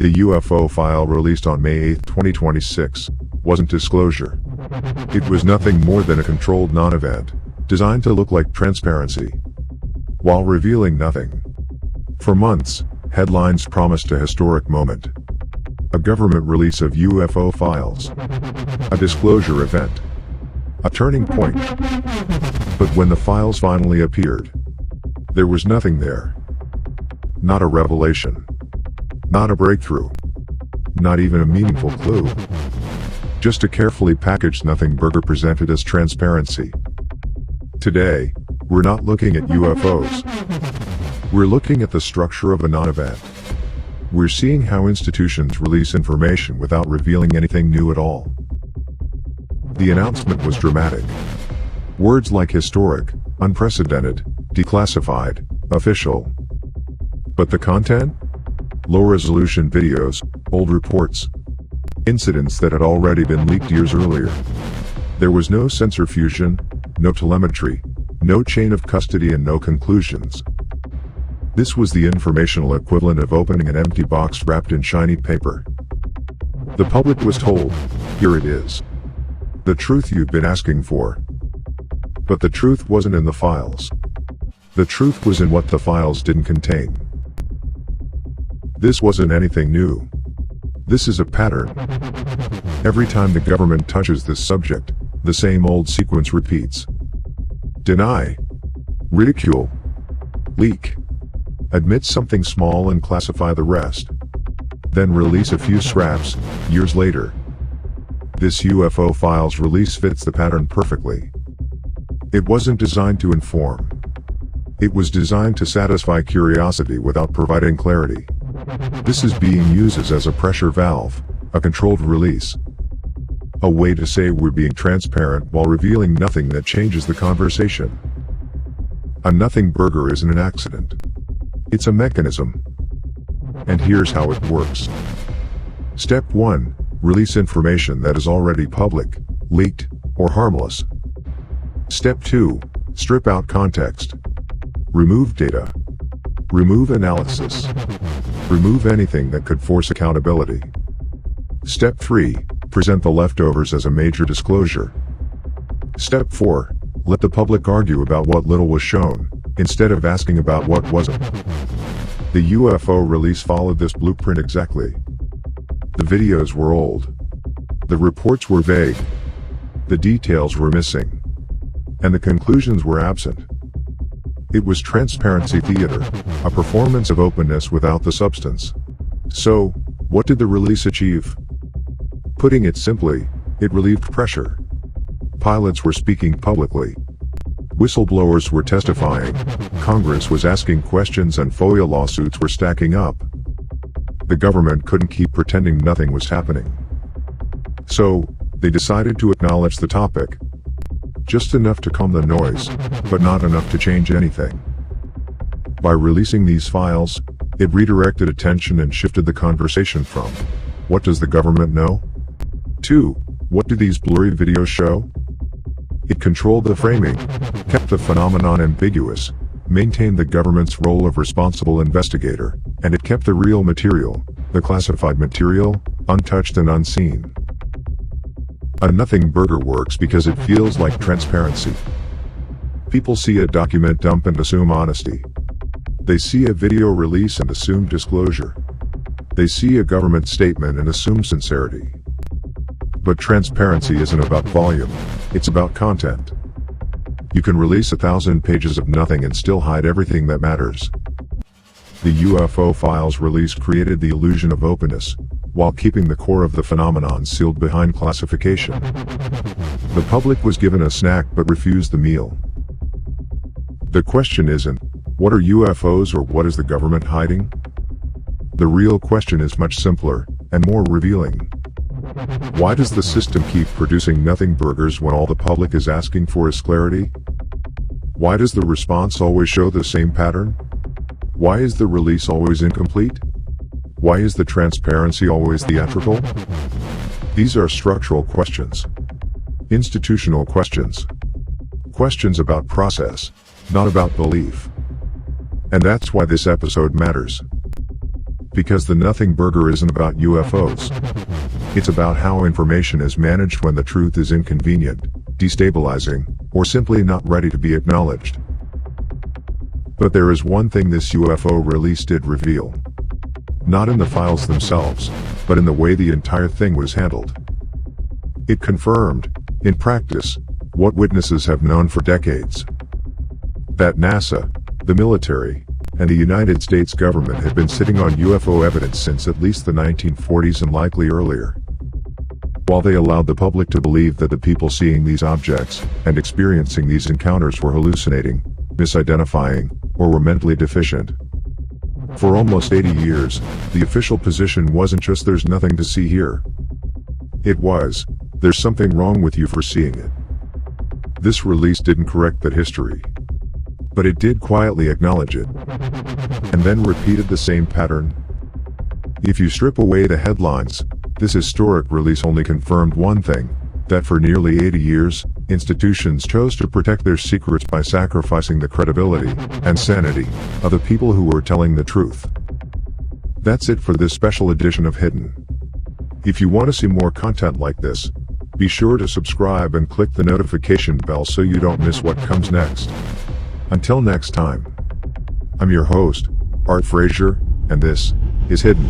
The UFO file released on May 8, 2026, wasn't disclosure. It was nothing more than a controlled non-event, designed to look like transparency, while revealing nothing. For months, headlines promised a historic moment. A government release of UFO files. A disclosure event. A turning point. But when the files finally appeared, there was nothing there. Not a revelation. Not a breakthrough. Not even a meaningful clue. Just a carefully packaged nothing burger presented as transparency. Today, we're not looking at UFOs. We're looking at the structure of a non-event. We're seeing how institutions release information without revealing anything new at all. The announcement was dramatic. Words like historic, unprecedented, declassified, official. But the content? Low-resolution videos, old reports, incidents that had already been leaked years earlier. There was no centrifusion, no telemetry, no chain of custody, and no conclusions. This was the informational equivalent of opening an empty box wrapped in shiny paper. The public was told, here it is. The truth you've been asking for. But the truth wasn't in the files. The truth was in what the files didn't contain. This wasn't anything new. This is a pattern. Every time the government touches this subject, the same old sequence repeats. Deny. Ridicule. Leak. Admit something small and classify the rest. Then release a few scraps, years later. This UFO files release fits the pattern perfectly. It wasn't designed to inform. It was designed to satisfy curiosity without providing clarity. This is being used as a pressure valve, a controlled release. A way to say we're being transparent while revealing nothing that changes the conversation. A nothing burger isn't an accident. It's a mechanism. And here's how it works. Step 1. Release information that is already public, leaked, or harmless. Step 2. Strip out context. Remove data. Remove analysis. Remove anything that could force accountability. Step 3. Present the leftovers as a major disclosure. Step 4. Let the public argue about what little was shown, instead of asking about what wasn't. The UFO release followed this blueprint exactly. The videos were old. The reports were vague. The details were missing. And the conclusions were absent. It was transparency theater, a performance of openness without the substance. So, what did the release achieve? Putting it simply, it relieved pressure. Pilots were speaking publicly. Whistleblowers were testifying. Congress was asking questions, and FOIA lawsuits were stacking up. The government couldn't keep pretending nothing was happening. So, they decided to acknowledge the topic. Just enough to calm the noise, but not enough to change anything. By releasing these files, it redirected attention and shifted the conversation from, what does the government know? To, what do these blurry videos show? It controlled the framing, kept the phenomenon ambiguous, maintained the government's role of responsible investigator, and it kept the real material, the classified material, untouched and unseen. A nothing burger works because it feels like transparency. People see a document dump and assume honesty. They see a video release and assume disclosure. They see a government statement and assume sincerity. But transparency isn't about volume, it's about content. You can release 1,000 pages of nothing and still hide everything that matters. The UFO files release created the illusion of openness, while keeping the core of the phenomenon sealed behind classification. The public was given a snack but refused the meal. The question isn't, what are UFOs or what is the government hiding? The real question is much simpler, and more revealing. Why does the system keep producing nothing burgers when all the public is asking for is clarity? Why does the response always show the same pattern? Why is the release always incomplete? Why is the transparency always theatrical? These are structural questions. Institutional questions. Questions about process, not about belief. And that's why this episode matters. Because the Nothing Burger isn't about UFOs. It's about how information is managed when the truth is inconvenient, destabilizing, or simply not ready to be acknowledged. But there is one thing this UFO release did reveal. Not in the files themselves, but in the way the entire thing was handled. It confirmed, in practice, what witnesses have known for decades. That NASA, the military, and the United States government had been sitting on UFO evidence since at least the 1940s and likely earlier. While they allowed the public to believe that the people seeing these objects and experiencing these encounters were hallucinating, misidentifying, or were mentally deficient. For almost 80 years, the official position wasn't just "there's nothing to see here." It was, "there's something wrong with you for seeing it." This release didn't correct that history. But it did quietly acknowledge it. And then repeated the same pattern. If you strip away the headlines, this historic release only confirmed one thing, that for nearly 80 years, institutions chose to protect their secrets by sacrificing the credibility and sanity of the people who were telling the truth. That's it for this special edition of Hidden. If you want to see more content like this, be sure to subscribe and click the notification bell so you don't miss what comes next. Until next time, I'm your host, Art Frazier, and this is Hidden.